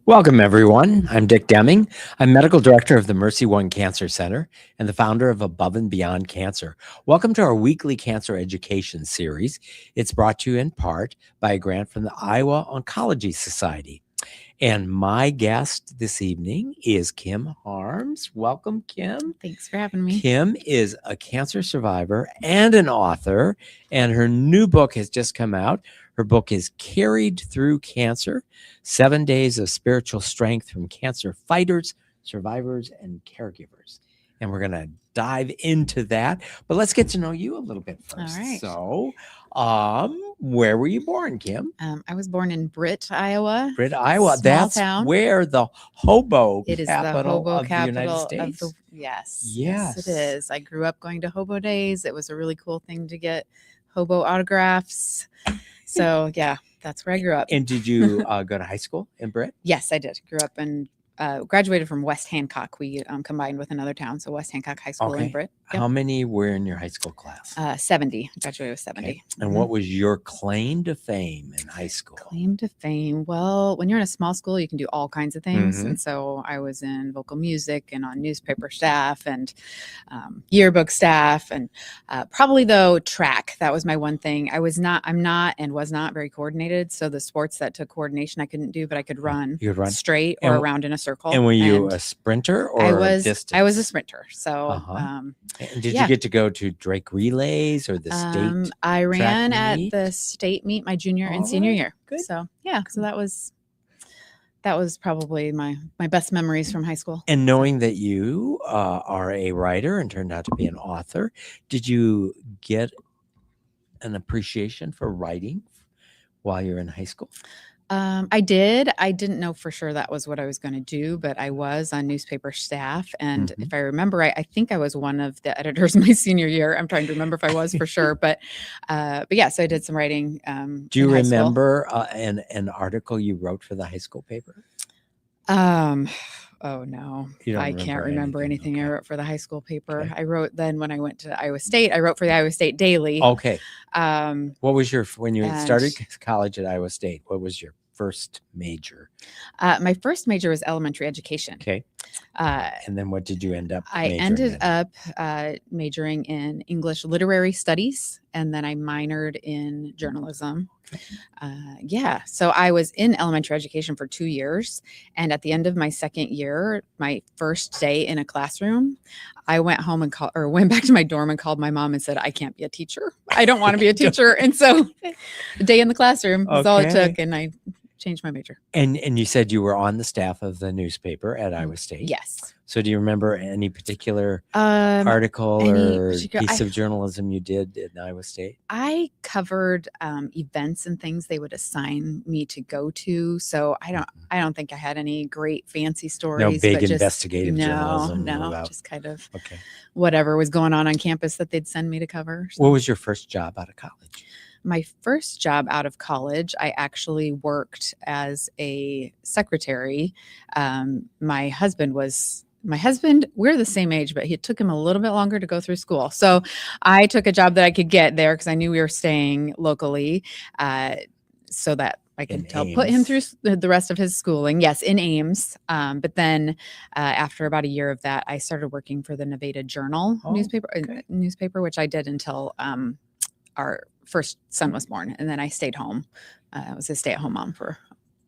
Welcome, everyone. I'm Dick Deming. I'm Medical Director of the Mercy One Cancer Center and the founder of Above and Beyond Cancer. Welcome to our weekly cancer education series. It's brought to you in part by a grant from the Iowa Oncology Society. And my guest this evening is Kim Harms. Welcome, Kim. Thanks for having me. Kim is a cancer survivor and an author, and her new book has just come out. Her book is Carried Through Cancer, 7 Days of Spiritual Strength from Cancer Fighters, Survivors, and Caregivers. And we're going to dive into that. But let's get to know you a little bit first. All right. So, where were you born, Kim? I was born in Britt, Iowa. Britt, Iowa. Small That's town. where the hobo It is capital the hobo of the United capital States. of the yes. Yes. Yes, it is. I grew up going to hobo days. It was a really cool thing to get hobo autographs. So yeah, that's where I grew up. And did you go to high school in Britt? Yes, I did. Grew up and graduated from West Hancock. We combined with another town, so West Hancock High School in Britt. Yep. How many were in your high school class? 70. I graduated with 70. Okay. And what was your claim to fame in high school? Claim to fame. Well, when you're in a small school, you can do all kinds of things. Mhm. And so I was in vocal music and on newspaper staff and yearbook staff and probably though track. That was my one thing. I'm not and was not very coordinated. So the sports that took coordination I couldn't do, but I could run, You could run. straight or And- around in a circle. And were you And a sprinter or I was distance? a sprinter. So And did yeah. you get to go to Drake relays or the state? I ran at meet? the state meet my junior and All senior right, year. good. So yeah, so that was probably my best memories from high school. And knowing that you are a writer and turned out to be an author, did you get an appreciation for writing while you're in high school? I did. I didn't know for sure that was what I was going to do, but I was on newspaper staff. And Mhm. if I remember right, I think I was one of the editors my senior year. I'm trying to remember if I was for sure, but yeah, so I did some writing. Do you in high school. remember an article you wrote for the high school paper? Oh no, You don't I can't remember anything I Okay. wrote for the high school paper. Okay. I wrote then when I went to Iowa State, I wrote for the Iowa State Daily. Okay. Um, What was when you started And- college at Iowa State? What was your first major? my first major was elementary education. Okay. And then what did you end up? I majoring ended in? up majoring in English literary studies, and then I minored in journalism. Yeah, so I was in elementary education for 2 years, and at the end of my second year, my first day in a classroom, I went home and went back to my dorm and called my mom and said, "I can't be a teacher. I don't want to be a teacher." And so, the day in the classroom was all it Okay. took, and I changed my major. And you said you were on the staff of the newspaper at Iowa State. Yes. So do you remember any particular Um, article any or particular- piece of journalism you did at Iowa State? I covered events and things they would assign me to go to. So I don't think I had any great fancy stories. big but just, investigative journalism No, about- just kind of Okay. whatever was going on campus that they'd send me to cover. So What was your first job out of college? my first job out of college, I actually worked as a secretary. My husband, we're the same age, but it took him a little bit longer to go through school. So I took a job that I could get there because I knew we were staying locally, so that I could put him Ames? through the rest of his schooling. Yes, in Ames. But then after about a year of that, I started working for the Nevada Journal Oh, okay. newspaper, which I did until our first son was born, and then I stayed home. I was a stay-at-home mom for.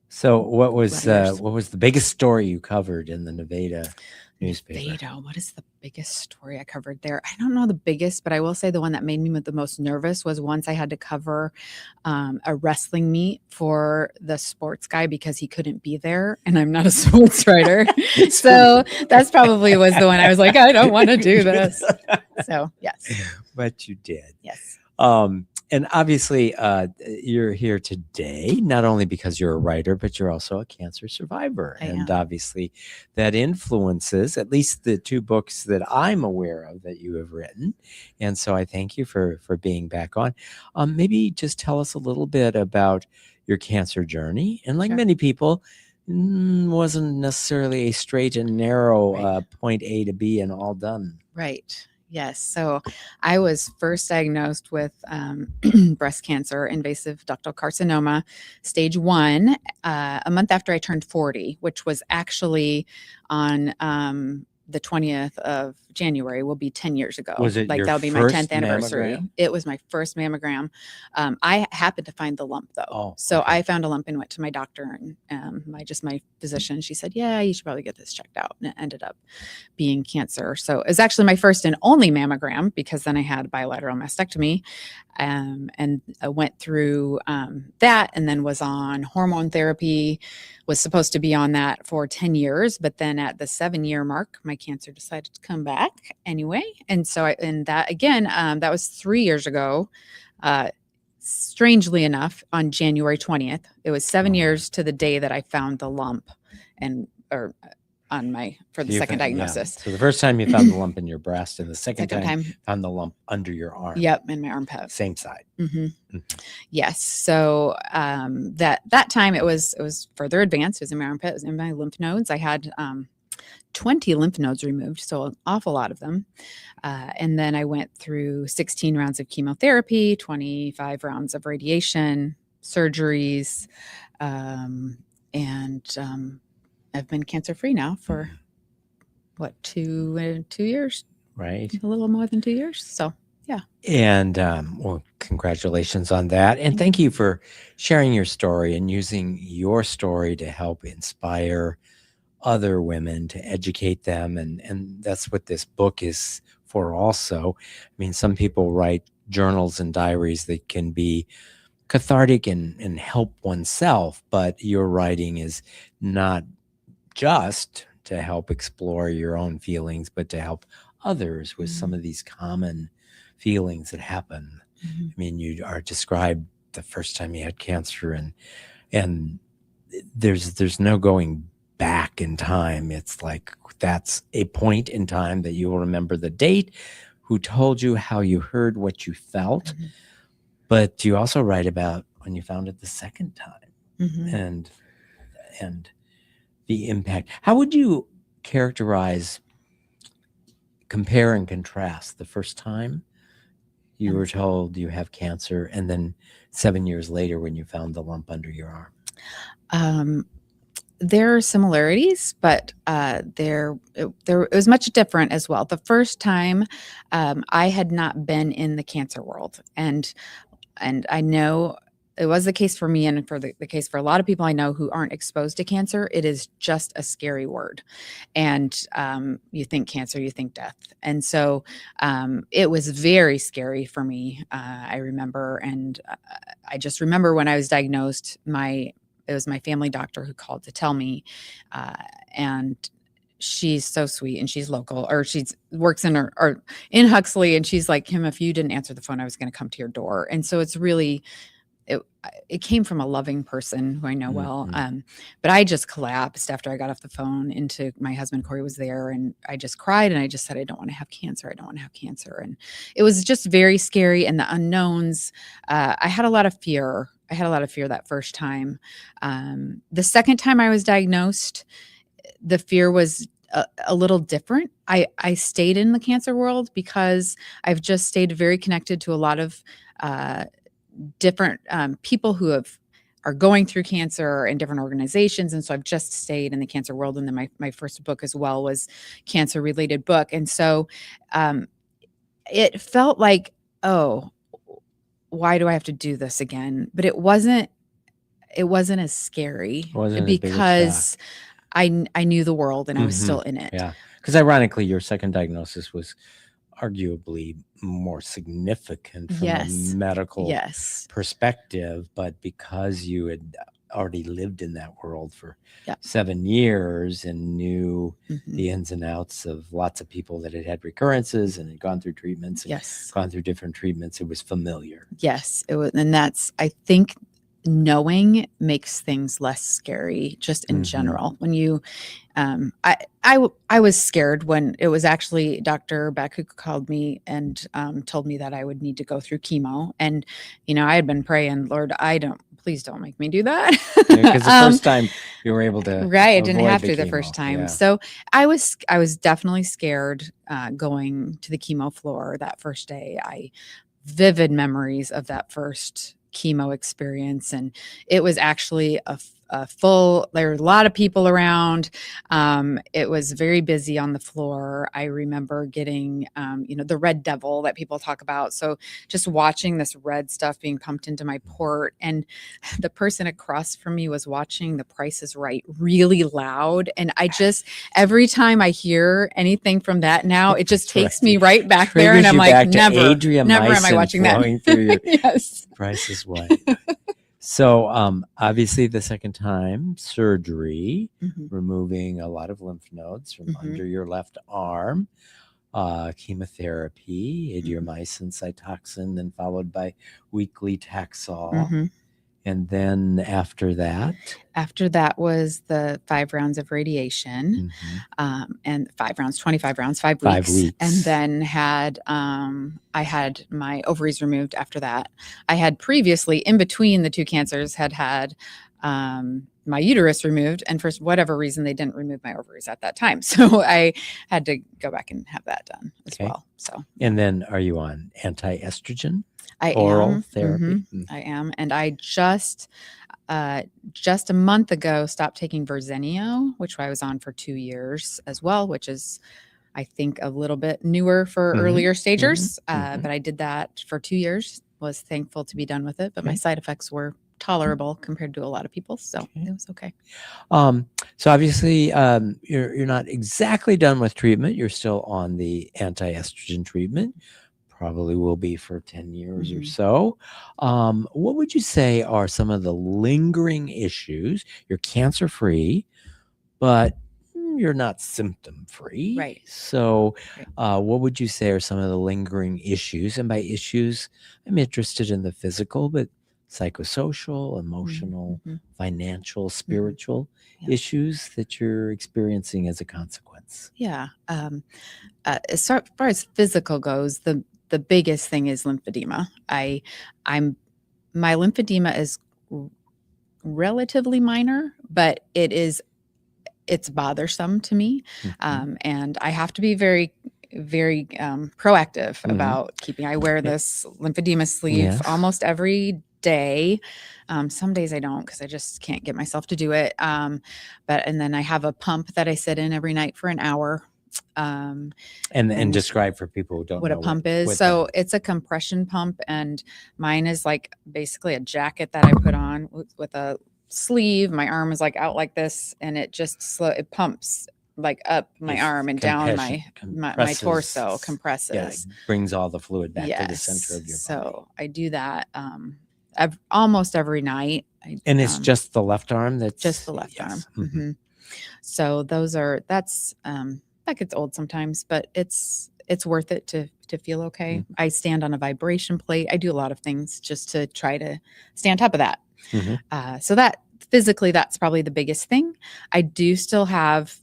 So what was 11 years. the biggest story you covered in the Nevada newspaper? Nevada, what is the biggest story I covered there? I don't know the biggest, but I will say the one that made me the most nervous was once I had to cover a wrestling meet for the sports guy because he couldn't be there, and I'm not a sports writer. So that's probably was the one I was like, I don't want to do this. So yes, But you did. yes. And obviously, you're here today, not only because you're a writer, but you're also a cancer survivor. I And am. obviously, that influences at least the two books that I'm aware of that you have written. And so I thank you for being back on. Maybe just tell us a little bit about your cancer journey. And like Sure. many people, wasn't necessarily a straight and narrow Right. point A to B and all done. Right. Yes. So I was first diagnosed with breast cancer, invasive ductal carcinoma, stage 1, a month after I turned 40, which was actually on the 20th of January, will be 10 years ago. Was it Like your that'll be my first 10th anniversary. mammogram? It was my first mammogram. I happened to find the lump though. Oh, So okay. I found a lump and went to my doctor and my physician. She said, yeah, you should probably get this checked out. And it ended up being cancer. So it was actually my first and only mammogram because then I had bilateral mastectomy, and I went through that and then was on hormone therapy, was supposed to be on that for 10 years. But then at the 7-year mark, my cancer decided to come back anyway. And so that again, that was 3 years ago. Strangely enough, on January 20th, it was 7 years to the day that I found the lump or on my for the second diagnosis. So the first time you found the lump in your breast, and the second time found the lump under your arm. Yep, in my armpit. Same side. Yes. So that time it was further advanced. It was in my armpit. It was in my lymph nodes. I had 20 lymph nodes removed, so an awful lot of them. And then I went through 16 rounds of chemotherapy, 25 rounds of radiation, surgeries, and I've been cancer-free now for what, 2 years? Right. A little more than 2 years. So yeah. And well, congratulations on that. And thank you for sharing your story and using your story to help inspire other women, to educate them. And that's what this book is for also. I mean, some people write journals and diaries that can be cathartic and help oneself, but your writing is not just to help explore your own feelings, but to help others with some of these common feelings that happen. I mean, you are described the first time you had cancer, and there's no going back in time. It's like that's a point in time that you will remember the date, who told you, how you heard, what you felt. But you also write about when you found it the second time, and the impact. How would you characterize, compare and contrast the first time you were told you have cancer and then 7 years later when you found the lump under your arm? There are similarities, but it was much different as well. The first time, I had not been in the cancer world, and I know it was the case for me, and for the case for a lot of people I know who aren't exposed to cancer. It is just a scary word, and you think cancer, you think death, and so it was very scary for me. I remember, and I just remember when I was diagnosed, it was my family doctor who called to tell me, and she's so sweet, and she's local, or works in in Huxley, and she's like, Kim, if you didn't answer the phone, I was going to come to your door. And so it's really, it came from a loving person who I know well. But I just collapsed after I got off the phone into my husband, Corey, was there, and I just cried, and I just said, I don't want to have cancer. I don't want to have cancer. And it was just very scary. And the unknowns, I had a lot of fear. I had a lot of fear that first time. The second time I was diagnosed, the fear was a little different. I stayed in the cancer world because I've just stayed very connected to a lot of different people who are going through cancer in different organizations. And so I've just stayed in the cancer world. And then my first book as well was cancer related book. And so it felt like, oh, why do I have to do this again? But it wasn't as scary because I knew the world and I was still in it. Yeah. Because ironically, your second diagnosis was arguably more significant from a medical perspective, but because you had already lived in that world for 7 years and knew the ins and outs of lots of people that had had recurrences and had gone through treatments and gone through different treatments, it was familiar. Yes, it was. And that's, I think, knowing makes things less scary just in general. When you, I was scared when it was actually Dr. Beck who called me and told me that I would need to go through chemo. And, I had been praying, Lord, please don't make me do that. Because the first time you were able to Right. I didn't avoid have the to the chemo. first time. Yeah. So I was definitely scared going to the chemo floor that first day. I vivid memories of that first chemo experience. And it was actually a full, there were a lot of people around. It was very busy on the floor. I remember getting, the red devil that people talk about. So just watching this red stuff being pumped into my port, and the person across from me was watching The Price is Right really loud. And I just, every time I hear anything from that now, it just takes me right back there. And I'm like, never am I watching that. Through your Yes. Price is Right. So obviously the second time, surgery, removing a lot of lymph nodes from under your left arm, chemotherapy, idiomycin, Cytoxin, then followed by weekly Taxol. And then after that? After that was the 5 rounds of radiation, and 5 rounds, 25 rounds, 5 weeks. 5 weeks. And then I had my ovaries removed after that. I had previously, in between the 2 cancers, had my uterus removed. And for whatever reason, they didn't remove my ovaries at that time. So I had to go back and have that done as well. So. And then are you on anti-estrogen? Oral therapy? I am. And I just a month ago stopped taking Verzenio, which I was on for 2 years as well, which is, I think, a little bit newer for earlier stagers. But I did that for 2 years, was thankful to be done with it. But my side effects were tolerable compared to a lot of people. So it was okay. So obviously you're not exactly done with treatment. You're still on the anti-estrogen treatment. Probably will be for 10 years or so. What would you say are some of the lingering issues? You're cancer-free, but you're not symptom-free. Right. So what would you say are some of the lingering issues? And by issues, I'm interested in the physical, but psychosocial, emotional, financial, spiritual issues that you're experiencing as a consequence. Yeah. As far as physical goes, the biggest thing is lymphedema. My lymphedema is relatively minor, but it's bothersome to me. And I have to be very, very proactive about keeping. I wear this lymphedema sleeve almost every day. Some days I don't, because I just can't get myself to do it. And then I have a pump that I sit in every night for an hour. And describe for people who don't know what a pump is. So it's a compression pump, and mine is like basically a jacket that I put on with a sleeve. My arm is like out like this, and it just it pumps like up my arm and down my torso, compresses. Yeah, brings all the fluid back to the center of your body. So I do that almost every night. And it's just the left arm? That's just the left arm. So that's that gets old sometimes, but it's worth it to feel okay. I stand on a vibration plate. I do a lot of things just to try to stay on top of that. So that physically, that's probably the biggest thing. I do still have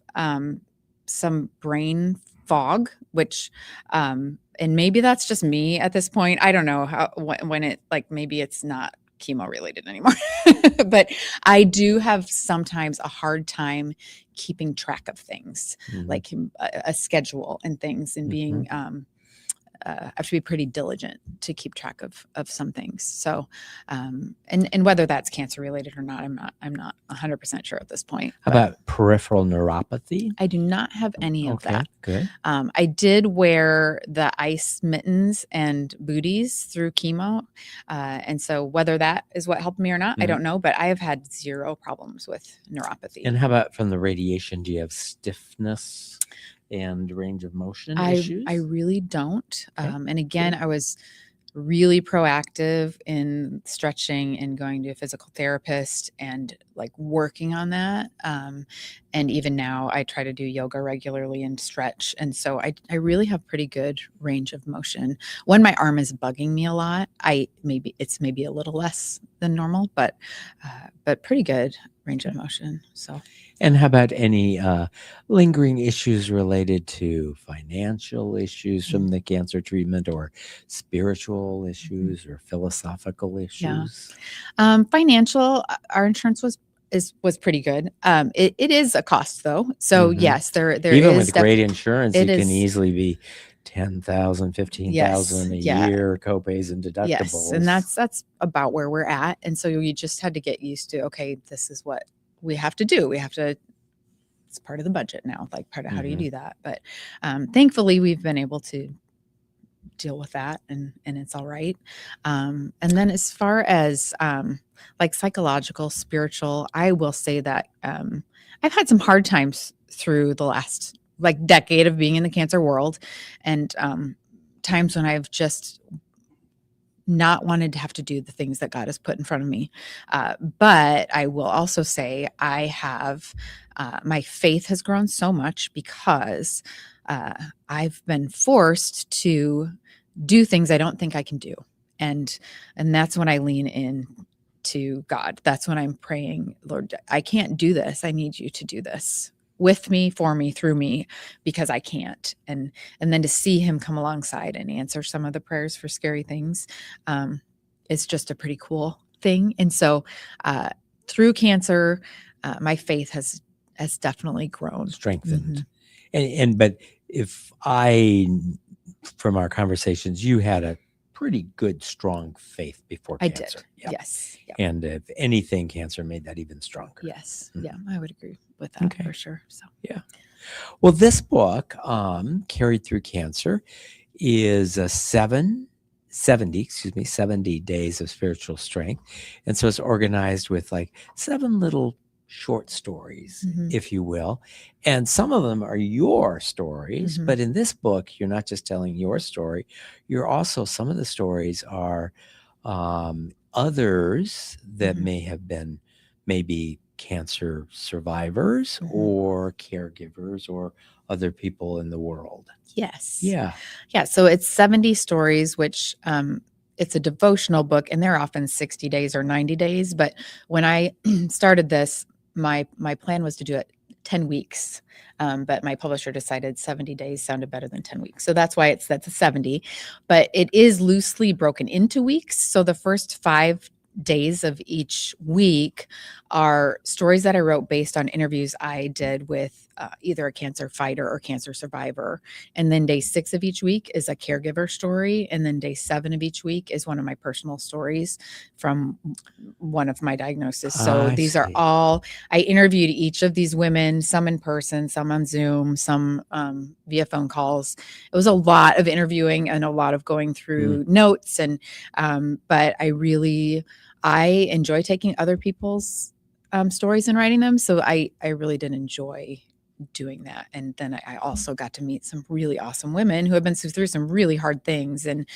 some brain fog, which, and maybe that's just me at this point. I don't know how, when it, like, maybe it's not chemo related anymore, but I do have sometimes a hard time keeping track of things, like a schedule and things, and being, I have to be pretty diligent to keep track of some things. So, and whether that's cancer related or not, I'm not 100% sure at this point. How about peripheral neuropathy? I do not have any of that. Good. I did wear the ice mittens and booties through chemo. And so whether that is what helped me or not, I don't know, but I have had 0 problems with neuropathy. And how about from the radiation? Do you have stiffness and range of motion issues? I really don't. And again, I was really proactive in stretching and going to a physical therapist and like working on that. And even now I try to do yoga regularly and stretch. And so I really have pretty good range of motion. When my arm is bugging me a lot, it's maybe a little less than normal, but pretty good range of motion. So And how about any lingering issues related to financial issues from the cancer treatment, or spiritual issues, or philosophical issues? financial, our insurance was pretty good. It is a cost though. So Mhm. yes, there Even is with great insurance, it it can is easily be 10,000, 15,000 a yeah. year copays and Yes, and deductibles. that's about where we're at, and so you just had to get used to, okay, this is what we have to do. We have to it's part of the budget now, like part of how do you Mhm. do that? But thankfully, we've been able to deal with that, and it's all right. And then as far as like psychological, spiritual, I will say that I've had some hard times through the last like decade of being in the cancer world, and times when I've just not wanted to have to do the things that God has put in front of me. But I will also say I have my faith has grown so much because uh, I've been forced to do things I don't think I can do, and that's when I lean in to God. That's when I'm praying, Lord, I can't do this. I need you to do this with me, for me, through me, because I can't. And then to see him come alongside and answer some of the prayers for scary things is just a pretty cool thing. And so through cancer, my faith has definitely grown. Strengthened. But if from our conversations, you had a pretty good, strong faith before I cancer. did. Yep. Yes. Yep. And if anything, cancer made that even stronger. Yes. Mhm. Yeah, I would agree with that Okay. for sure. So Yeah. Well, this book, Carried Through Cancer, is 70 days of spiritual strength. And so it's organized with like 7 little short stories, if you will. And some of them are your stories, but in this book, you're not just telling your story. You're also, some of the stories are others that may have been maybe cancer survivors or caregivers or other people in the world. yes. Yeah. Yeah. So it's 70 stories, which it's a devotional book, and they're often 60 days or 90 days. But when I started this, my plan was to do it 10 weeks. But my publisher decided 70 days sounded better than 10 weeks. So that's a 70. But it is loosely broken into weeks. So the first 5 days of each week are stories that I wrote based on interviews I did with either a cancer fighter or cancer survivor. And then day 6 of each week is a caregiver story. And then day 7 of each week is one of my personal stories from one of my diagnoses. So I these are see. all, I interviewed each of these women, some in person, some on Zoom, some via phone calls. It was a lot of interviewing and a lot of going through notes. And, but I enjoy taking other people's stories and writing them. So I really did enjoy doing that. And then I also got to meet some really awesome women who have been through some really hard things. And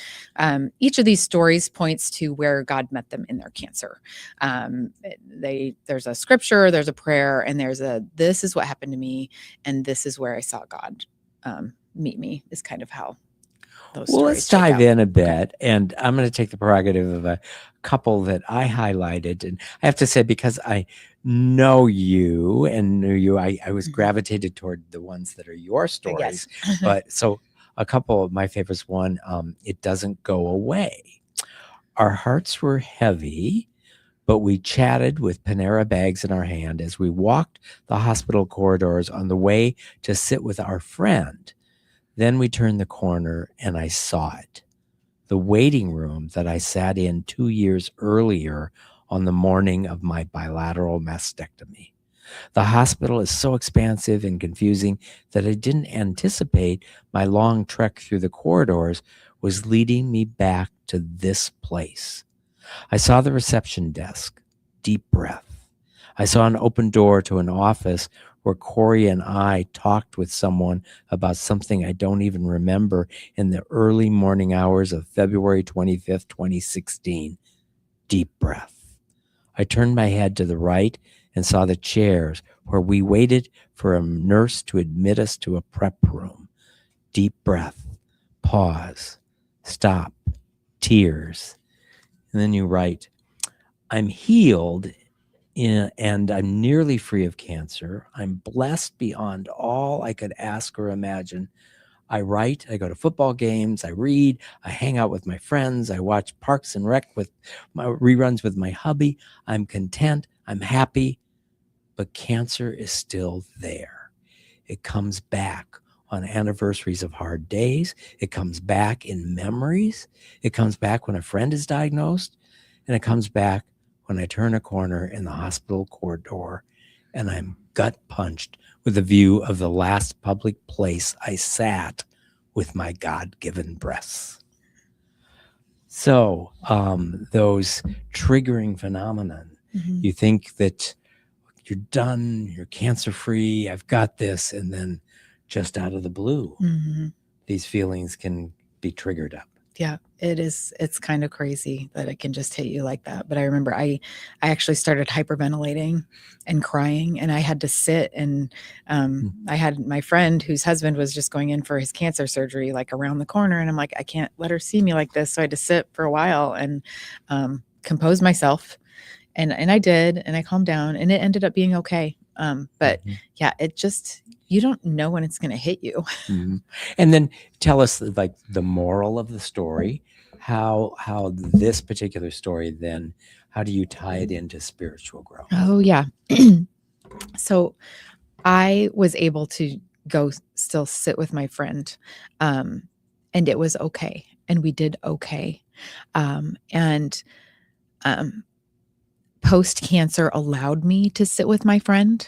each of these stories points to where God met them in their cancer. There's a scripture, there's a prayer, and this is what happened to me, and this is where I saw God meet me, is kind of how those Well, stories let's shake dive out. in a bit, and I'm going to take the prerogative of a couple that I highlighted. And I have to say, because I know you and knew you, I was gravitated toward the ones that are your stories. Yes. But so a couple of my favorites, one, It Doesn't Go Away. Our hearts were heavy, but we chatted with Panera bags in our hand as we walked the hospital corridors on the way to sit with our friend. Then we turned the corner and I saw it. The waiting room that I sat in 2 years earlier on the morning of my bilateral mastectomy. The hospital is so expansive and confusing that I didn't anticipate my long trek through the corridors was leading me back to this place. I saw the reception desk. Deep breath. I saw an open door to an office where Corey and I talked with someone about something I don't even remember in the early morning hours of February 25th, 2016. Deep breath. I turned my head to the right and saw the chairs where we waited for a nurse to admit us to a prep room. Deep breath. Pause. Stop. Tears. And then you write, I'm healed and I'm nearly free of cancer. I'm blessed beyond all I could ask or imagine. I write, I go to football games, I read, I hang out with my friends, I watch Parks and Rec with my reruns with my hubby. I'm content, I'm happy, but cancer is still there. It comes back on anniversaries of hard days. It comes back in memories. It comes back when a friend is diagnosed, and it comes back when I turn a corner in the hospital corridor and I'm gut punched with a view of the last public place I sat with my God-given breasts. So those triggering phenomenon, you think that you're done, you're cancer-free, I've got this, and then just out of the blue, these feelings can be triggered up. Yeah, it is. It's kind of crazy that it can just hit you like that. But I remember I actually started hyperventilating and crying, and I had to sit and I had my friend whose husband was just going in for his cancer surgery like around the corner. And I'm like, I can't let her see me like this. So I had to sit for a while and compose myself. And I did, and I calmed down, and it ended up being okay. But yeah, it just, you don't know when it's going to hit you. And then tell us like the moral of the story, how this particular story, then how do you tie it into spiritual growth? Oh yeah. So I was able to go still sit with my friend, and it was okay. And we did okay. And post-cancer allowed me to sit with my friend,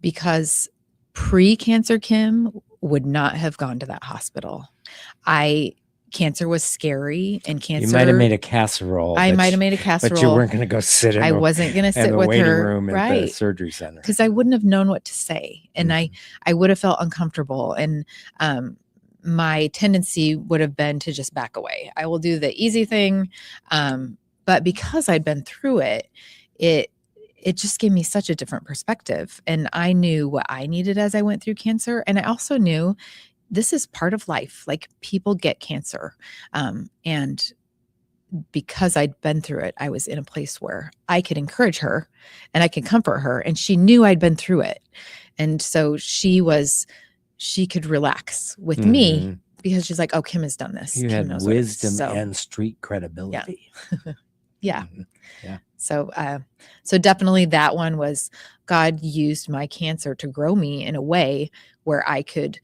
because pre-cancer Kim would not have gone to that hospital. Cancer was scary, and cancer. You might have made a casserole. I might have made a casserole, but you weren't going to go sit in. I wasn't going to sit the with waiting her, room right? At the surgery center, because I wouldn't have known what to say, and I would have felt uncomfortable, and my tendency would have been to just back away. I will do the easy thing, but because I'd been through it, it just gave me such a different perspective. And I knew what I needed as I went through cancer. And I also knew this is part of life. Like, people get cancer. And because I'd been through it, I was in a place where I could encourage her and I could comfort her. And she knew I'd been through it. And so she could relax with me, because she's like, oh, Kim has done this. You Kim had wisdom and street credibility. Yeah. Yeah. So definitely that one was, God used my cancer to grow me in a way where I could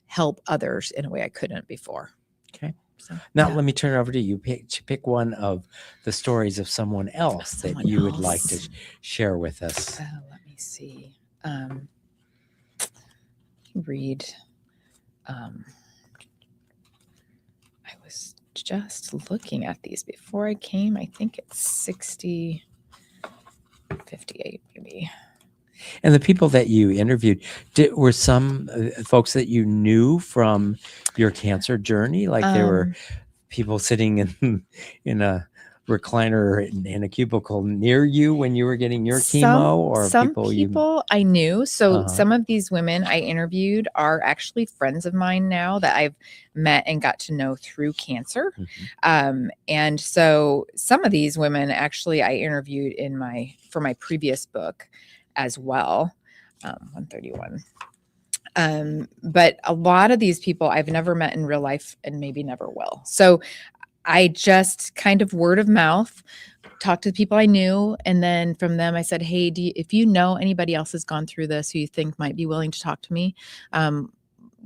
help others in a way I couldn't before. Okay. So now let me turn it over to you. Pick one of the stories of someone else that you would like to share with us. Let me see. Read. I was just looking at these before I came. I think it's 58 maybe. And the people that you interviewed, were some folks that you knew from your cancer journey? Like there were people sitting in a recliner in a cubicle near you when you were getting your chemo, or some people I knew. So some of these women I interviewed are actually friends of mine now that I've met and got to know through cancer. And so some of these women actually I interviewed for my previous book as well. 131. But a lot of these people I've never met in real life and maybe never will. So I just kind of word of mouth talked to the people I knew. And then from them, I said, hey, if you know anybody else has gone through this who you think might be willing to talk to me,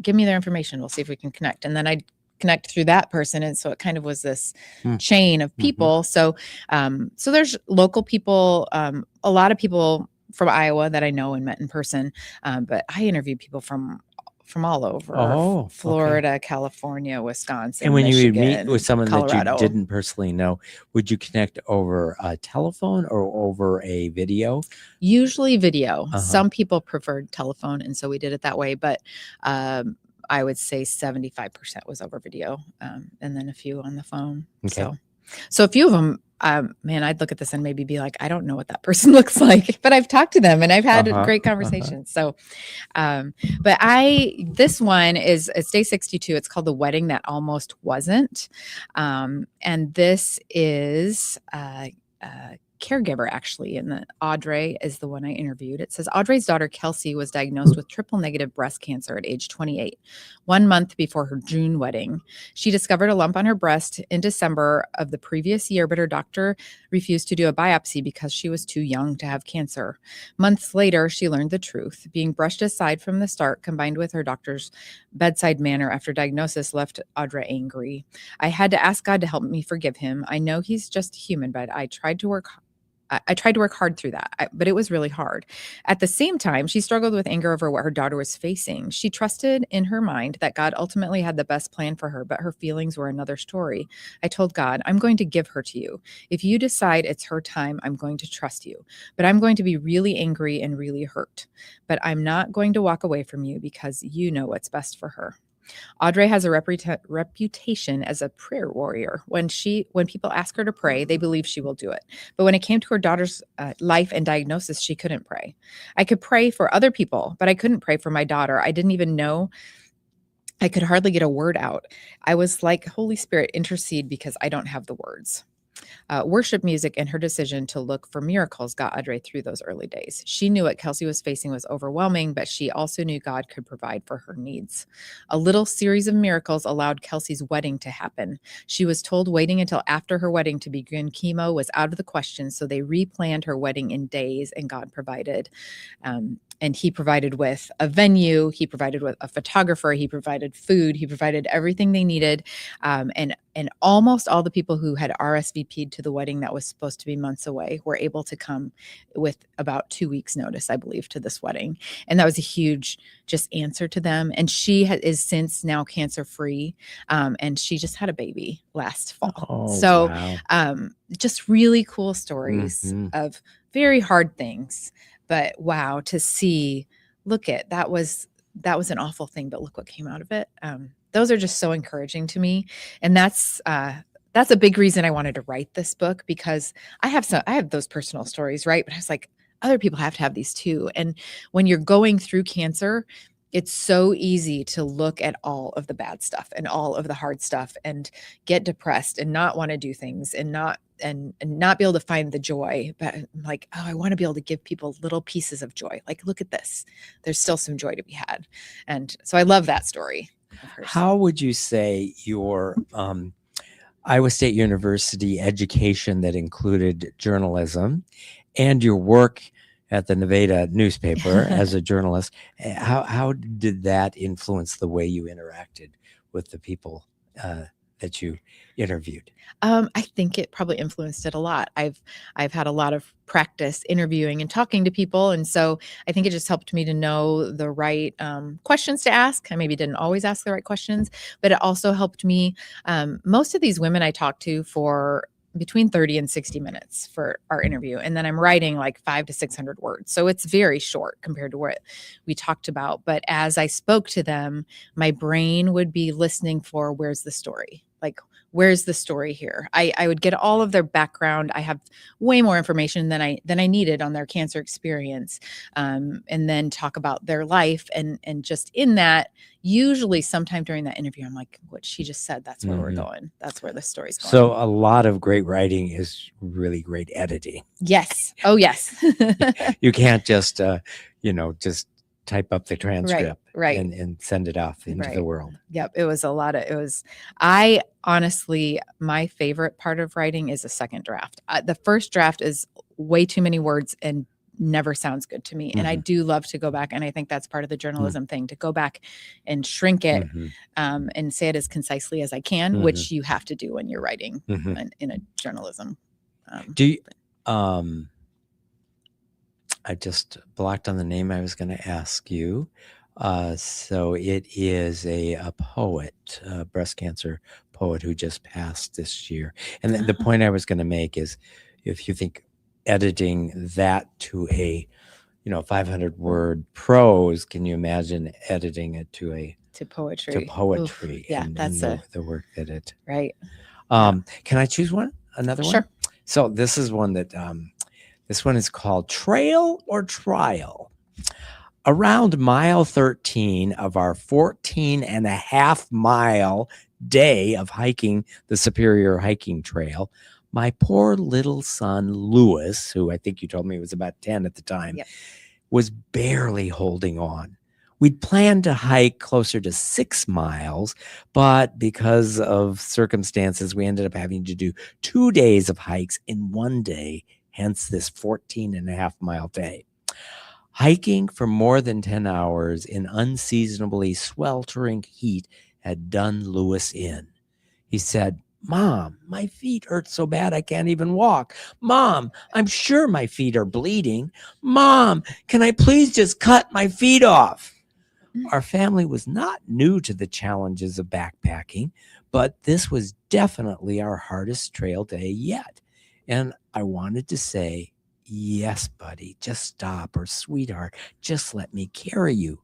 give me their information. We'll see if we can connect. And then I'd connect through that person. And so it kind of was this chain of people. So there's local people, a lot of people from Iowa that I know and met in person. But I interviewed people from all over, Florida, California, Wisconsin, and when Michigan, you would meet with someone Colorado. that you didn't personally know, would you connect over a telephone or over a video? Usually video. Some people preferred telephone, and so we did it that way. But I would say 75% was over video, and then a few on the phone. Okay. So a few of them, man, I'd look at this and maybe be like, I don't know what that person looks like, but I've talked to them and I've had great conversations. So, but this one it's day 62. It's called The Wedding That Almost Wasn't. And this is caregiver, actually. And the Audrey is the one I interviewed. It says Audrey's daughter, Kelsey, was diagnosed with triple negative breast cancer at age 28, 1 month before her June wedding. She discovered a lump on her breast in December of the previous year, but her doctor refused to do a biopsy because she was too young to have cancer. Months later, she learned the truth. Being brushed aside from the start, combined with her doctor's bedside manner after diagnosis, left Audrey angry. I had to ask God to help me forgive him. I know he's just human, but I tried to work hard through that, but it was really hard. At the same time, she struggled with anger over what her daughter was facing. She trusted in her mind that God ultimately had the best plan for her, but her feelings were another story. I told God, I'm going to give her to you. If you decide it's her time, I'm going to trust you. But I'm going to be really angry and really hurt. But I'm not going to walk away from you because you know what's best for her. Audrey has a reputation as a prayer warrior. When people ask her to pray, they believe she will do it. But when it came to her daughter's life and diagnosis, she couldn't pray. I could pray for other people, but I couldn't pray for my daughter. I didn't even know. I could hardly get a word out. I was like, Holy Spirit, intercede because I don't have the words. Worship music and her decision to look for miracles got Audrey through those early days. She knew what Kelsey was facing was overwhelming, but she also knew God could provide for her needs. A little series of miracles allowed Kelsey's wedding to happen. She was told waiting until after her wedding to begin chemo was out of the question, so they replanned her wedding in days, and God provided. And he provided with a venue, he provided with a photographer, he provided food, he provided everything they needed. And almost all the people who had RSVP'd to the wedding that was supposed to be months away were able to come with about 2 weeks notice, I believe, to this wedding. And that was a huge just answer to them. And she is since now cancer-free. And she just had a baby last fall. Oh, wow. Just really cool stories Mhm. of very hard things. But wow, to see, that was an awful thing, but look what came out of it. Those are just so encouraging to me. And that's a big reason I wanted to write this book, because I have those personal stories, right? But I was like, other people have to have these too. And when you're going through cancer, it's so easy to look at all of the bad stuff and all of the hard stuff and get depressed and not want to do things and not be able to find the joy. But I'm like, oh, I want to be able to give people little pieces of joy. Like, look at this. There's still some joy to be had. And so I love that story of hers. How would you say your Iowa State University education that included journalism and your work at the Nevada newspaper as a journalist, how did that influence the way you interacted with the people that you interviewed? I think it probably influenced it a lot. I've had a lot of practice interviewing and talking to people, and so I think it just helped me to know the right questions to ask. I maybe didn't always ask the right questions, but it also helped me. Most of these women I talked to for between 30 and 60 minutes for our interview. And then I'm writing like 500 to 600 words. So it's very short compared to what we talked about. But as I spoke to them, my brain would be listening for, where's the story? Like, where's the story here? I would get all of their background. I have way more information than I needed on their cancer experience. And then talk about their life. And just in that, usually sometime during that interview, I'm like, what she just said, that's where we're going. That's where the story's going. So a lot of great writing is really great editing. Yes. Oh, yes. You can't just, just type up the transcript right. and send it off into the world. Yep. I honestly, my favorite part of writing is the second draft. The first draft is way too many words and never sounds good to me. And I do love to go back. And I think that's part of the journalism thing, to go back and shrink it and say it as concisely as I can, which you have to do when you're writing in a journalism. Do you, I just blocked on the name I was going to ask you. So it is a poet, a breast cancer poet who just passed this year. And the point I was going to make is, if you think editing that to a 500 word prose, can you imagine editing it to poetry? Oof, yeah, that's the work that it right. Can I choose another one? Sure. So this is one that this one is called Trail or Trial. Around mile 13 of our 14.5 mile day of hiking the Superior Hiking Trail, My poor little son, Lewis, who I think you told me was about 10 at the time, Yep. was barely holding on. We'd planned to hike closer to 6 miles, but because of circumstances, we ended up having to do 2 days of hikes in one day, hence this 14.5 mile day. Hiking for more than 10 hours in unseasonably sweltering heat had done Lewis in. He said, "Mom, my feet hurt so bad I can't even walk. Mom, I'm sure my feet are bleeding. Mom, can I please just cut my feet off?" Our family was not new to the challenges of backpacking, but this was definitely our hardest trail day yet. And I wanted to say, "Yes, buddy, just stop," or "Sweetheart, just let me carry you."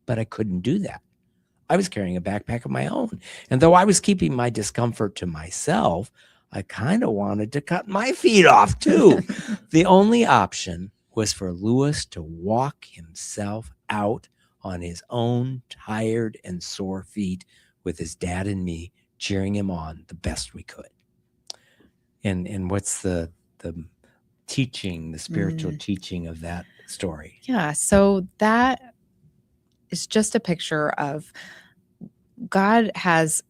But I couldn't do that. I was carrying a backpack of my own. And though I was keeping my discomfort to myself, I kind of wanted to cut my feet off too. The only option was for Lewis to walk himself out on his own tired and sore feet with his dad and me cheering him on the best we could. And what's the teaching, the spiritual teaching of that story? Yeah. So that is just a picture of God has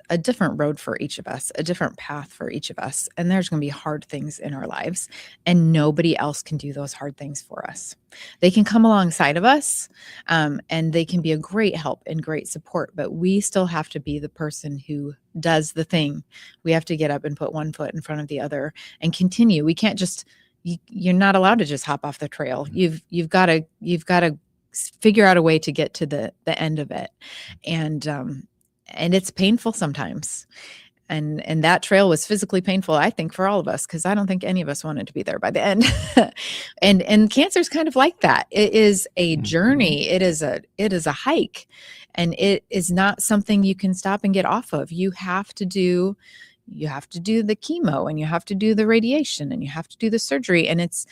a different road for each of us, a different path for each of us. And there's going to be hard things in our lives, and nobody else can do those hard things for us. They can come alongside of us, and they can be a great help and great support, but we still have to be the person who does the thing. We have to get up and put one foot in front of the other and continue. We can't just, you're not allowed to just hop off the trail. You've got to figure out a way to get to the end of it. And it's painful sometimes. And that trail was physically painful, I think, for all of us, because I don't think any of us wanted to be there by the end. and cancer is kind of like that. It is a journey. It is a hike, and it is not something you can stop and get off of. You have to do the chemo, and you have to do the radiation, and you have to do the surgery, and it's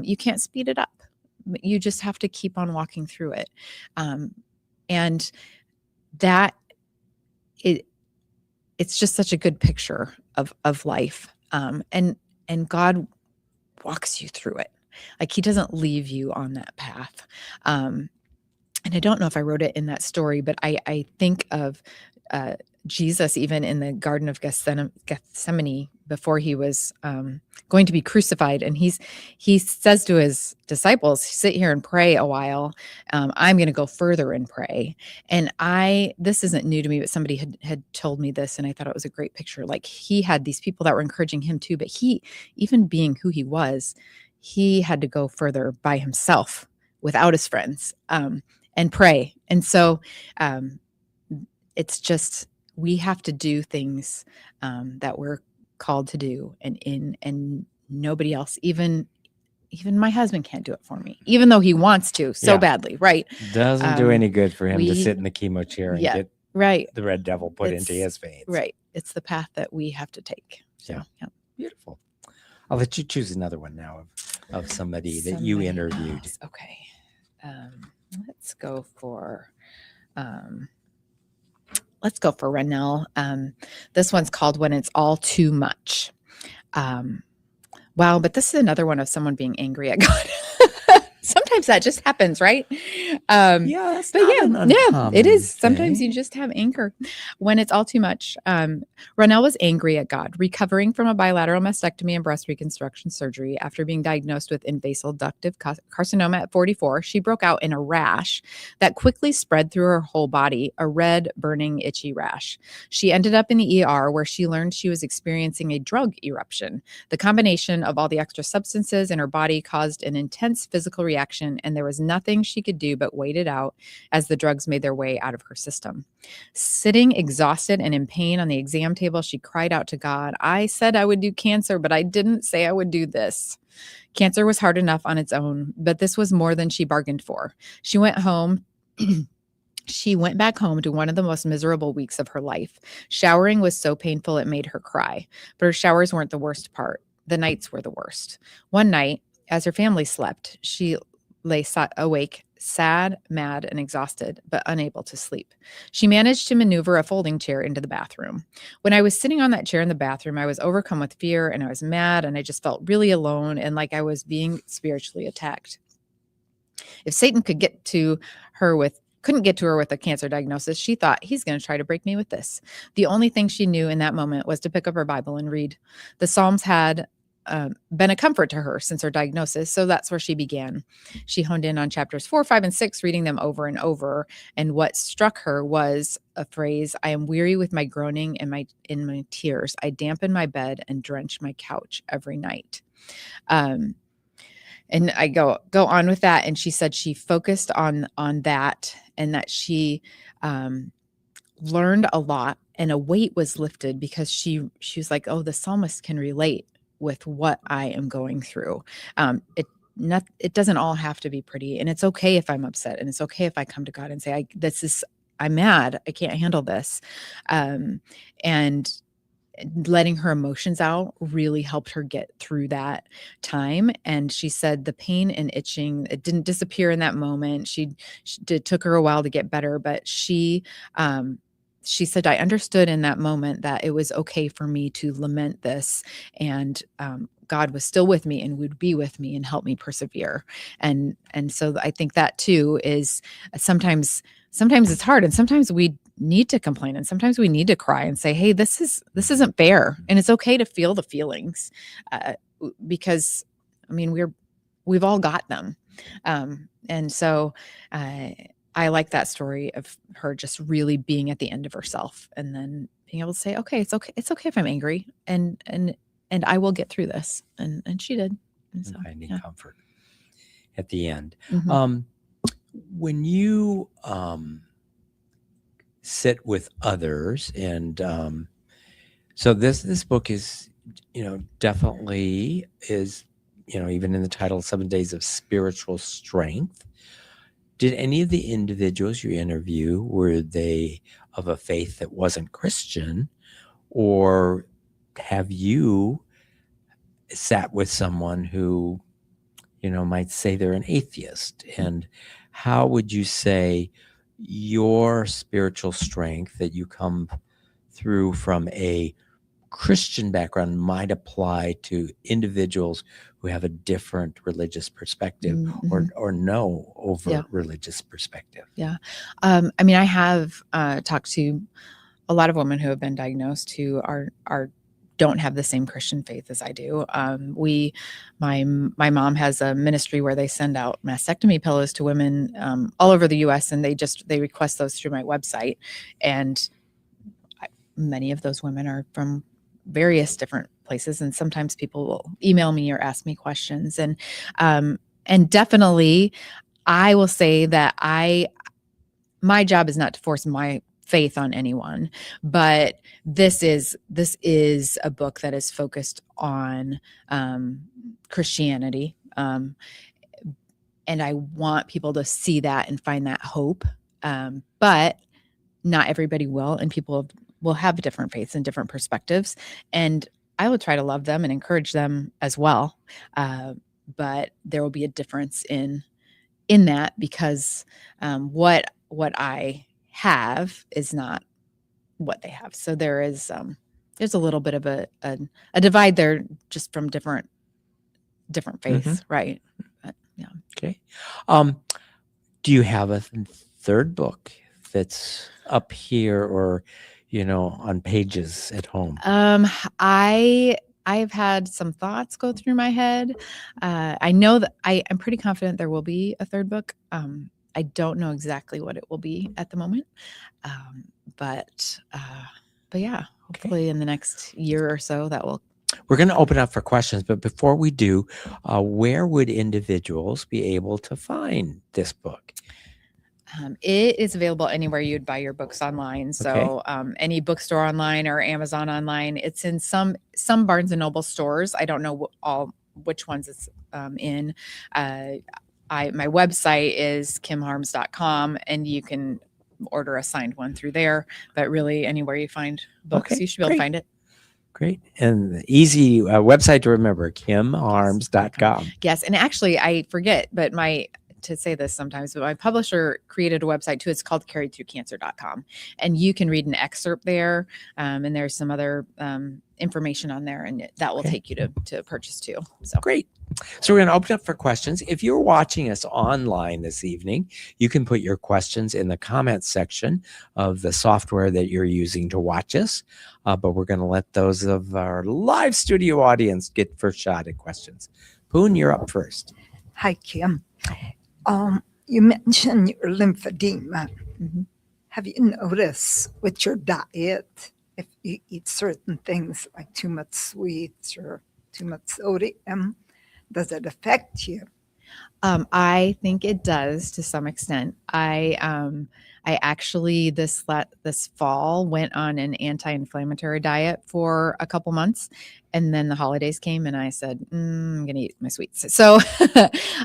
you can't speed it up. You just have to keep on walking through it. And that it's just such a good picture of life. And God walks you through it. Like, he doesn't leave you on that path. And I don't know if I wrote it in that story, but I think of Jesus, even in the Garden of Gethsemane, before he was going to be crucified. And he says to his disciples, "Sit here and pray a while. I'm going to go further and pray." And this isn't new to me, but somebody had told me this, and I thought it was a great picture. Like, he had these people that were encouraging him too, but he, even being who he was, he had to go further by himself without his friends and pray. And so it's just, we have to do things that we're called to do, and nobody else, even my husband can't do it for me, even though he wants to so badly, right? Doesn't do any good for him to sit in the chemo chair and get the red devil put into his veins. Right. It's the path that we have to take. So, yeah. Beautiful. I'll let you choose another one now of somebody that you interviewed. Else. Okay. Let's go for Renell. This one's called "When It's All Too Much." Wow, but this is another one of someone being angry at God. Sometimes that just happens, right? It is. Sometimes you just have anger when it's all too much. Ronell was angry at God, recovering from a bilateral mastectomy and breast reconstruction surgery after being diagnosed with invasive ductal carcinoma at 44. She broke out in a rash that quickly spread through her whole body, a red, burning, itchy rash. She ended up in the ER, where she learned she was experiencing a drug eruption. The combination of all the extra substances in her body caused an intense physical reaction, and there was nothing she could do but wait it out as the drugs made their way out of her system. Sitting exhausted and in pain on the exam table, she cried out to God, "I said I would do cancer, but I didn't say I would do this." Cancer was hard enough on its own, but this was more than she bargained for. She went home. She went back home to one of the most miserable weeks of her life. Showering was so painful it made her cry, but her showers weren't the worst part. The nights were the worst. One night, as her family slept, she lay awake sad, mad, and exhausted, but unable to sleep. She managed to maneuver a folding chair into the bathroom. When I was sitting on that chair in the bathroom, I was overcome with fear and I was mad and I just felt really alone and like I was being spiritually attacked. If Satan couldn't get to her with a cancer diagnosis, she thought he's going to try to break me with this. The only thing she knew in that moment was to pick up her Bible and read. The Psalms had been a comfort to her since her diagnosis, so that's where she began. She honed in on chapters 4, 5, and 6, reading them over and over. And what struck her was a phrase: "I am weary with my groaning and in my tears. I dampen my bed and drench my couch every night." And I go on with that. And she said she focused on that, and that she learned a lot, and a weight was lifted because she was like, oh, the psalmist can relate with what I am going through. It doesn't all have to be pretty, and it's okay if I'm upset, and it's okay if I come to God and say, I'm mad, I can't handle this. And letting her emotions out really helped her get through that time. And she said the pain and itching, it didn't disappear in that moment. It took her a while to get better, but she said, I understood in that moment that it was okay for me to lament this, and God was still with me and would be with me and help me persevere. And so I think that too is sometimes it's hard, and sometimes we need to complain, and sometimes we need to cry and say, hey, this isn't fair. And it's okay to feel the feelings, because I mean, we've all got them. And so I like that story of her just really being at the end of herself, and then being able to say, okay, it's okay if I'm angry, and I will get through this. And she did. And so, finding comfort at the end. Mm-hmm. When you sit with others, and so this book is, definitely is, even in the title, 7 Days of Spiritual Strength. Did any of the individuals you interview, were they of a faith that wasn't Christian, or have you sat with someone who, might say they're an atheist? And how would you say your spiritual strength that you come through from a Christian background might apply to individuals who have a different religious perspective, Mm-hmm. or no overt religious perspective? Yeah. I mean, I have talked to a lot of women who have been diagnosed who don't have the same Christian faith as I do. My mom has a ministry where they send out mastectomy pillows to women all over the US, and they request those through my website. And many of those women are from various different places. And sometimes people will email me or ask me questions. And definitely I will say that my job is not to force my faith on anyone, but this is a book that is focused on Christianity, and I want people to see that and find that hope. But not everybody will, and people will have different faiths and different perspectives, and I will try to love them and encourage them as well. But there will be a difference in that, because what I have is not what they have. So there's a little bit of a divide there, just from different faiths, Mm-hmm. right? But, yeah. Okay. Do you have a third book that's up here, or on pages at home? I've had some thoughts go through my head. I know that I'm pretty confident there will be a third book. I don't know exactly what it will be at the moment. But yeah, hopefully in the next year or so We're going to open up for questions, but before we do, where would individuals be able to find this book? It is available anywhere you'd buy your books online. So any bookstore online or Amazon online. It's in some Barnes and Noble stores. I don't know which ones it's in. My website is kimharms.com, and you can order a signed one through there. But really, anywhere you find books, you should be able to find it. Great. And the easy website to remember, kimharms.com. Yes. And actually, I forget, but to say this sometimes, but my publisher created a website too. It's called carriedthroughcancer.com. And you can read an excerpt there. And there's some other information on there, and that will take you to purchase too. So great. So we're going to open up for questions. If you're watching us online this evening, you can put your questions in the comments section of the software that you're using to watch us. But we're going to let those of our live studio audience get first shot at questions. Poon, you're up first. Hi, Kim. You mentioned your lymphedema. Mm-hmm. Have you noticed with your diet, if you eat certain things like too much sweets or too much sodium, does it affect you? I think it does to some extent. I actually this fall went on an anti-inflammatory diet for a couple months, and then the holidays came, and I said, I'm going to eat my sweets. So,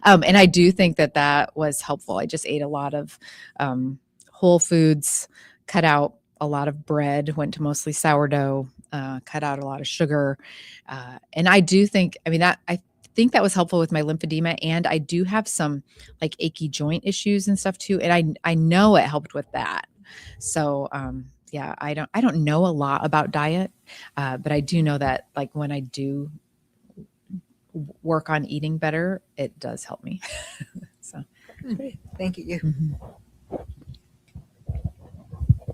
and I do think that was helpful. I just ate a lot of whole foods, cut out a lot of bread, went to mostly sourdough, cut out a lot of sugar, and I do think, I think that was helpful with my lymphedema, and I do have some like achy joint issues and stuff too, and I know it helped with that. So yeah, I don't know a lot about diet, but I do know that like when I do work on eating better, it does help me. So great. Thank you. Mm-hmm.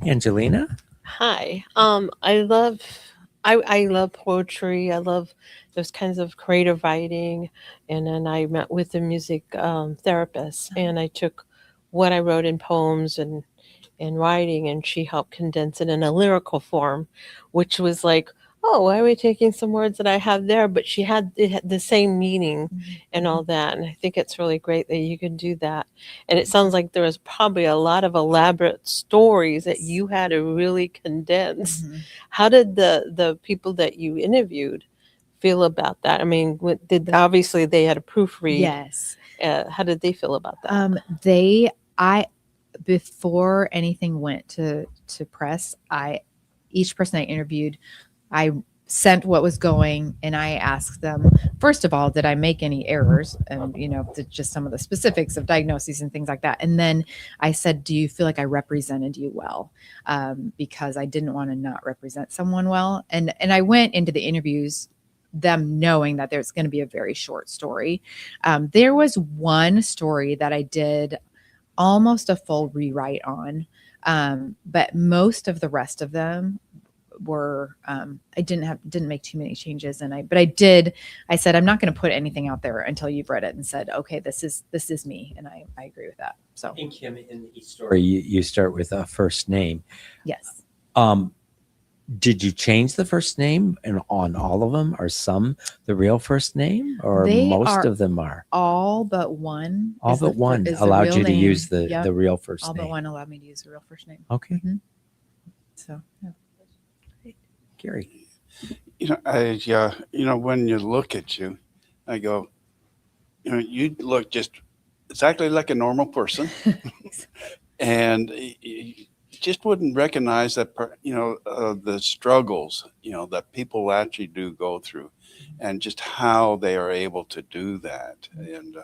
Angelina? Hi. I love poetry. I love those kinds of creative writing. And then I met with a music therapist, and I took what I wrote in poems and writing, and she helped condense it in a lyrical form, which was like, oh, why are we taking some words that I have there? But it had the same meaning and all that. And I think it's really great that you can do that. And it sounds like there was probably a lot of elaborate stories that you had to really condense. Mm-hmm. How did the people that you interviewed feel about that? I mean, obviously they had a proofread. Yes. How did they feel about that? Before anything went to press, each person I interviewed, I sent what was going, and I asked them, first of all, did I make any errors? And, just some of the specifics of diagnoses and things like that. And then I said, do you feel like I represented you well? Because I didn't want to not represent someone well. And I went into the interviews them knowing that there's going to be a very short story. There was one story that I did almost a full rewrite on, but most of the rest of them were I didn't make too many changes, and I said I'm not going to put anything out there until you've read it and said, okay, this is me, and I agree with that. So in Kim, in each story you start with a first name. Yes. Did you change the first name and on all of them? Are some the real first name, or most of them are? All but one. All but one allowed you to use the real first name. All but one allowed me to use the real first name. Okay. Mm-hmm. So yeah. Gary. When you look at you, I go, you look just exactly like a normal person, and you just wouldn't recognize that, the struggles, that people actually do go through, and just how they are able to do that. And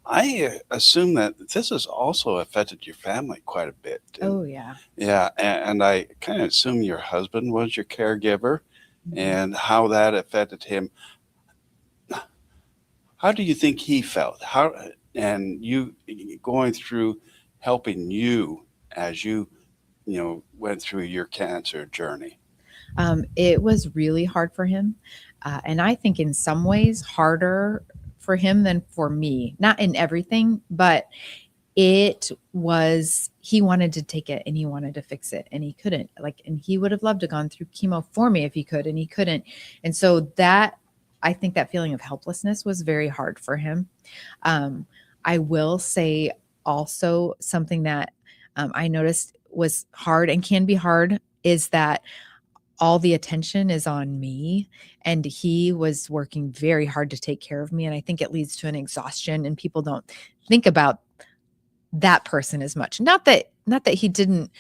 I assume that this has also affected your family quite a bit. Oh, yeah. Yeah. And I kind of assume your husband was your caregiver, and how that affected him. How do you think he felt? And you going through helping you as you went through your cancer journey? It was really hard for him. And I think in some ways harder for him than for me, not in everything, but he wanted to take it and he wanted to fix it and he couldn't, and he would have loved to have gone through chemo for me if he could, and he couldn't. And so I think that feeling of helplessness was very hard for him. I will say also something that I noticed was hard and can be hard is that all the attention is on me, and he was working very hard to take care of me. And I think it leads to an exhaustion, and people don't think about that person as much. Not that he didn't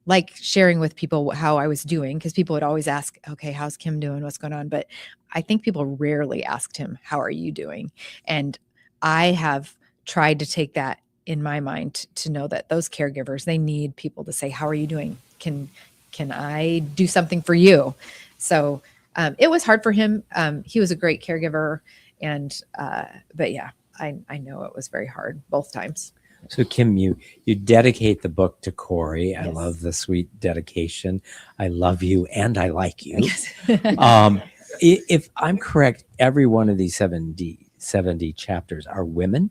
like sharing with people how I was doing, because people would always ask, okay, how's Kim doing? What's going on? But I think people rarely asked him, how are you doing? And I have tried to take that in my mind to know that those caregivers, they need people to say, how are you doing? Can I do something for you? So it was hard for him. He was a great caregiver. But yeah, I know it was very hard both times. So Kim, you dedicate the book to Corey. I Yes. love the sweet dedication. I love you and I like you. Yes. If I'm correct, every one of these 70 chapters are women.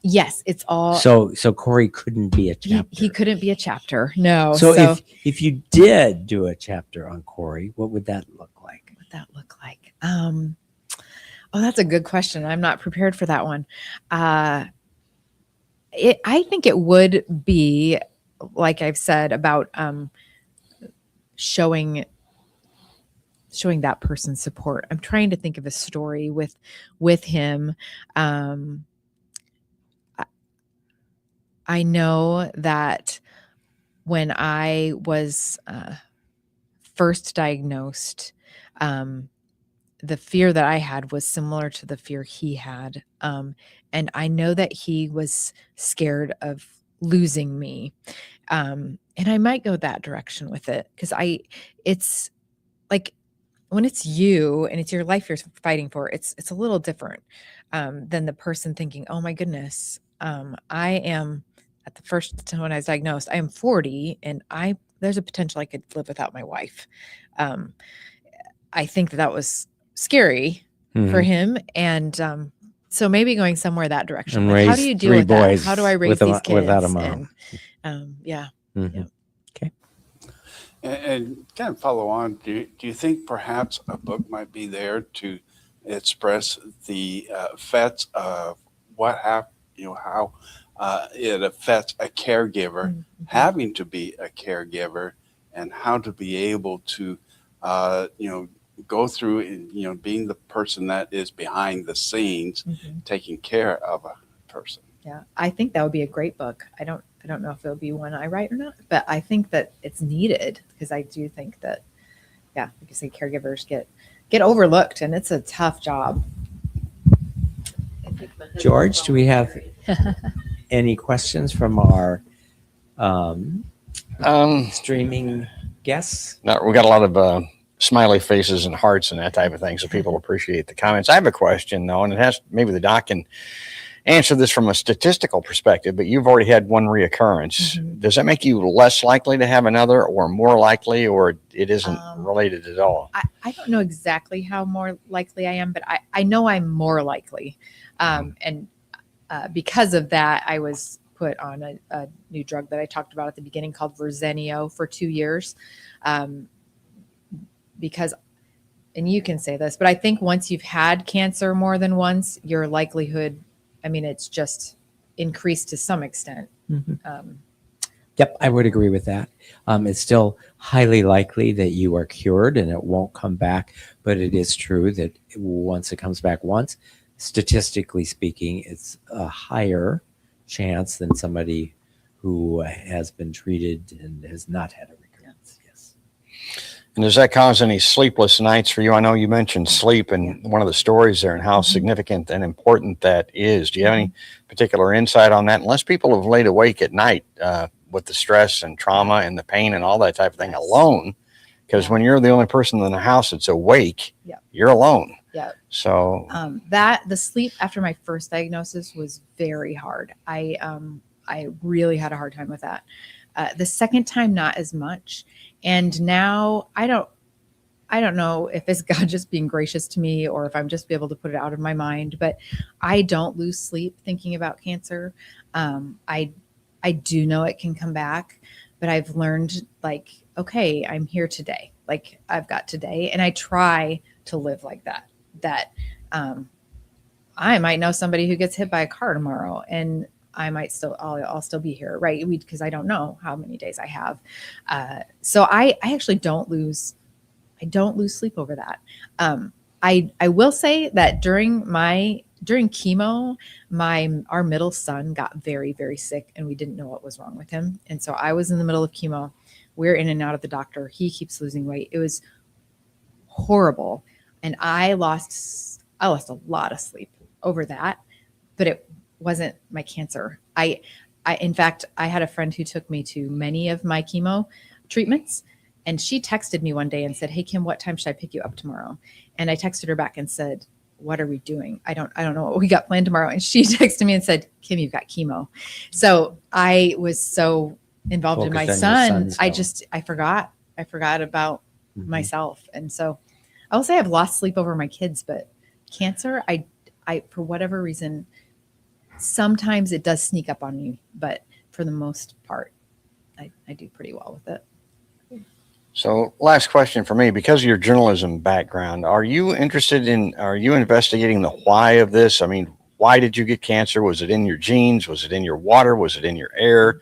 Yes, it's all. So Corey couldn't be a chapter. He couldn't be a chapter. No. So if you did do a chapter on Corey, what would that look like? What would that look like? Oh, that's a good question. I'm not prepared for that one. I think it would be, like I've said, about showing that person support. I'm trying to think of a story with him. I know that when I was first diagnosed, the fear that I had was similar to the fear he had. And I know that he was scared of losing me. And I might go that direction with it, because it's like when it's you and it's your life you're fighting for, it's a little different than the person thinking, oh my goodness, I am at the first time when I was diagnosed, I am 40 and there's a potential I could live without my wife. I think that was scary for him. And so maybe going somewhere that direction. And Like, how raise do you deal 3 with that? boys How do I raise these kids? without a mom? And, yeah. Mhm. Yeah. And kind of follow on, do you think perhaps a book might be there to express the effects of what happened, how it affects a caregiver, Mhm. having to be a caregiver, and how to be able to, go through and, being the person that is behind the scenes, Mhm. taking care of a person. Yeah, I think that would be a great book. I don't know if it'll be one I write or not, but I think that it's needed, because I do think that, yeah, like you say, caregivers get overlooked, and it's a tough job. George, do we have any questions from our streaming guests? No, we got a lot of smiley faces and hearts and that type of thing, so people appreciate the comments. I have a question though, and it has, maybe the doc can answer this from a statistical perspective, but you've already had one reoccurrence. Mhm. Does that make you less likely to have another, or more likely, or it isn't related at all? I don't know exactly how more likely I am, but I know I'm more likely. And because of that, I was put on a new drug that I talked about at the beginning called Verzenio for 2 years. Because, and you can say this, but I think once you've had cancer more than once, your likelihood, it's just increased to some extent. Mhm. Yep, I would agree with that. It's still highly likely that you are cured and it won't come back, but it is true that once it comes back once, statistically speaking, it's a higher chance than somebody who has been treated and has not had a recurrence. Yes. And does that cause any sleepless nights for you? I know you mentioned sleep and one of the stories there and how significant and important that is. Do you have any particular insight on that? Unless people have laid awake at night with the stress and trauma and the pain and all that type of thing alone, because when you're the only person in the house that's awake, you're alone. Yeah. So the sleep after my first diagnosis was very hard. I really had a hard time with that. The second time, not as much. And now I don't know if it's God just being gracious to me or if I'm just be able to put it out of my mind, but I don't lose sleep thinking about cancer. I do know it can come back, but I've learned, like, okay, I'm here today. Like, I've got today, and I try to live like that. That I might know somebody who gets hit by a car tomorrow, and I might I'll still be here, right? Because I don't know how many days I have. So I actually don't lose sleep over that. I will say that during chemo, our middle son got very, very sick, and we didn't know what was wrong with him. And so I was in the middle of chemo. We're in and out of the doctor. He keeps losing weight. It was horrible. And I lost a lot of sleep over that, but wasn't my cancer. In fact, I had a friend who took me to many of my chemo treatments, and she texted me one day and said, "Hey Kim, what time should I pick you up tomorrow?" And I texted her back and said, "What are we doing? I don't know what we got planned tomorrow." And she texted me and said, "Kim, you've got chemo." So I was so involved in my Focused on your son. son's I health. I forgot about Mhm. myself. And so I will say I've lost sleep over my kids, but cancer, I for whatever reason, sometimes it does sneak up on me, but for the most part, I do pretty well with it. So last question for me, because of your journalism background, are you investigating the why of this? I mean, why did you get cancer? Was it in your genes? Was it in your water? Was it in your air?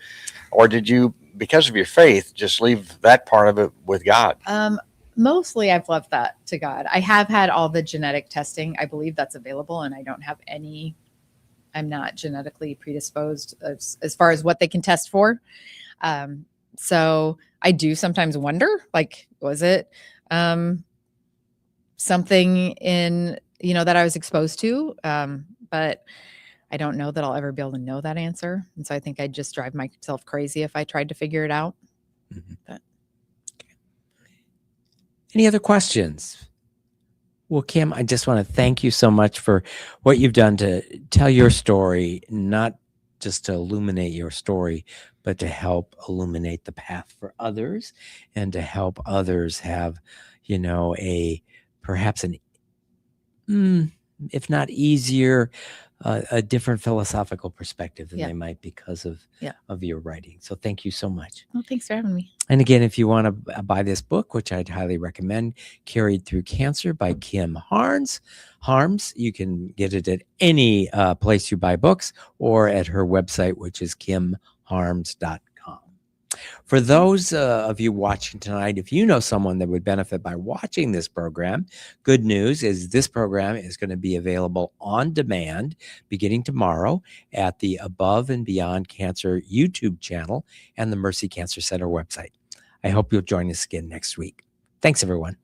Or did you, because of your faith, just leave that part of it with God? Mostly I've left that to God. I have had all the genetic testing. I believe that's available, and I don't have I'm not genetically predisposed as far as what they can test for. So I do sometimes wonder, like, was it something in, that I was exposed to? But I don't know that I'll ever be able to know that answer. And so I think I'd just drive myself crazy if I tried to figure it out. Mhm. But Any other questions? Well, Kim, I just want to thank you so much for what you've done to tell your story, not just to illuminate your story, but to help illuminate the path for others and to help others have, perhaps if not easier, a different philosophical perspective than Yeah. they might because of Yeah. your writing. So thank you so much. well, thanks for having me. And again, if you want to buy this book, which I'd highly recommend, Carried Through Cancer by Kim Harms, you can get it at any place you buy books or at her website, which is kimharms.com. For those of you watching tonight, if you know someone that would benefit by watching this program, good news is this program is going to be available on demand beginning tomorrow at the Above and Beyond Cancer YouTube channel and the Mercy Cancer Center website. I hope you'll join us again next week. Thanks, everyone.